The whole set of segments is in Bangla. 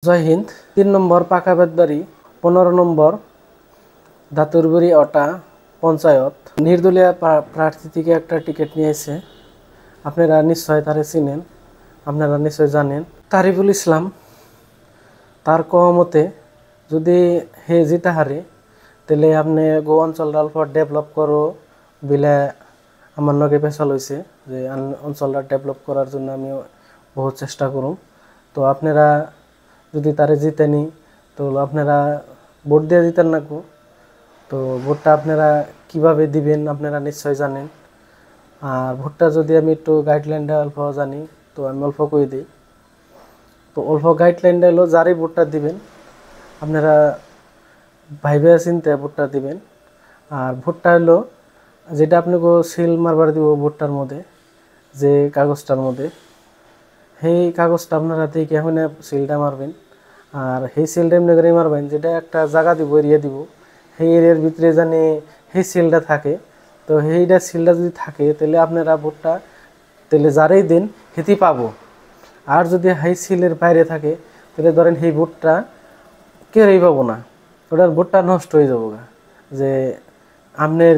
জয় হিন্দ। 3 নম্বর পাকাবেতবাড়ি, 15 নম্বর দাতুরবাড়ি অটা পঞ্চায়েত নির্দলীয় প্রার্থী থেকে একটা টিকিট নিয়েছে। আপনারা নিশ্চয় তারে চিনেন, আপনারা নিশ্চয় জানেন। তারিফুল ইসলাম তার মতে যদি হে জিতা হারে তাহলে আপনি গো অঞ্চলটা অল্প ডেভেলপ করো বিলে আমার নগে পেশাল হয়েছে যে অঞ্চলটা ডেভেলপ করার জন্য আমি বহুত চেষ্টা করুম। তো আপনারা যদি তারে জিতেনি তো আপনারা ভোট দিয়ে জিতেন না গো। তো ভোটটা আপনারা কিভাবে দিবেন আপনারা নিশ্চয় জানেন। আর ভোটটা যদি আমি একটু গাইডলাইনটা অল্প জানি তো আমি অল্প করে দিই। তো অল্প গাইডলাইনটা হলো যারই ভোটটা দিবেন আপনারা ভাইবে চিন্তে ভোটটা দিবেন। আর ভোটটা হলো যেটা আপনাকে সিল মারবার দিব ভোটটার মধ্যে, যে কাগজটার মধ্যে সেই কাগজটা আপনারা দেখে এখন সিলটা মারবেন। আর সেই সিলটা এমনি করে মারবেন যেটা একটা জায়গা দিব, এরিয়া দিব, সেই এরিয়ার ভিতরে জানি সেই সিলটা থাকে। তো সেইটা সিলটা যদি থাকে তাহলে আপনারা ভোটটা তাহলে যারাই দেন সেটি পাবো। আর যদি সেই সিলের বাইরে থাকে তাহলে ধরেন সেই ভোটটা কেউই পাবো না, ওটার ভোটটা নষ্ট হয়ে যাবো। যে আপনার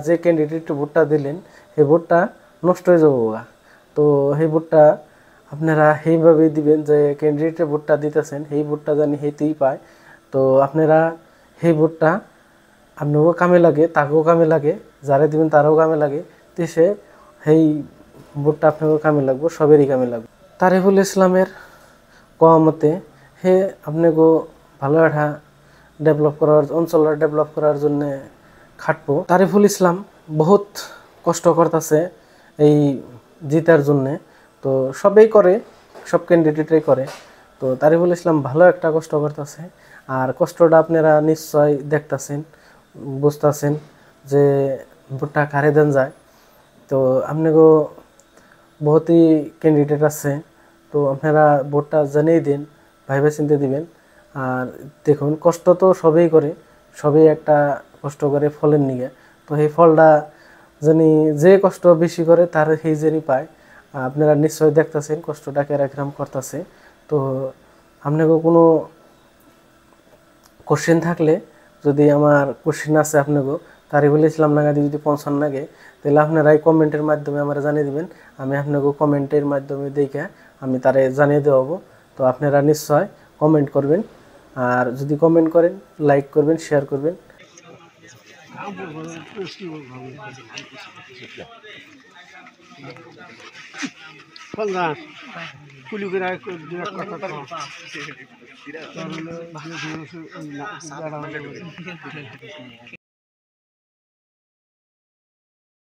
যে ক্যান্ডিডেট ভোটটা দিলেন সেই ভোটটা নষ্ট হয়ে যাবো। তো সেই ভোটটা আপনারা সেইভাবেই দিবেন যে ক্যান্ডিডেটে ভোটটা দিতেছেন সেই ভোটটা জানি সেইতেই পায়। তো আপনারা সেই ভোটটা আপনাকেও কামে লাগে, তাকেও কামে লাগে, যারা দিবেন তারাও কামে লাগে। তো সেই ভোটটা আপনাকেও কামে লাগবো, সবেরই কামে লাগবে। তারিফুল ইসলামের মতে হে আপনাকেও ভালো একটা ডেভেলপ করার অঞ্চলটা ডেভেলপ করার জন্য খাটবো। তারিফুল ইসলাম বহুত কষ্ট করতেছে এই জিতার জন্যে। তো সবেই করে, সব ক্যান্ডিডেটই করে। তো তারিফুল ইসলাম ভালো একটা কষ্ট করতেছে। আর কষ্টটা আপনারা নিশ্চয় দেখতেছেন, বুঝতেছেন যে ভোটটা কারে দেন যায়। তো আপনাকেও বহুতই ক্যান্ডিডেট আছে, তো আপনারা ভোটটা জানিয়ে দিন, ভাইবে চিন্তে দিবেন। আর দেখুন কষ্ট তো সবেই করে, সবেই একটা কষ্ট করে ফলের নিগে। তো সেই ফলটা জানি যে কষ্ট বেশি করে তার সেই জানি পায়। আপনারা নিশ্চয় দেখতেছেন কষ্টটা কেরাম করতেছে। তো আপনাকে কোনো কোশ্চেন থাকলে যদি আমার কোশ্চেন আছে আপনাকে তারিফুল ইসলাম নাগাদি যদি পৌঁছান লাগে তাহলে আপনারা এই কমেন্টের মাধ্যমে আমার জানিয়ে দিবেন। আমি আপনাকে কমেন্টের মাধ্যমে দেখে আমি তারে জানিয়ে দেবো। তো আপনারা নিশ্চয় কমেন্ট করবেন। আর যদি কমেন্ট করেন লাইক করবেন, শেয়ার করবেন।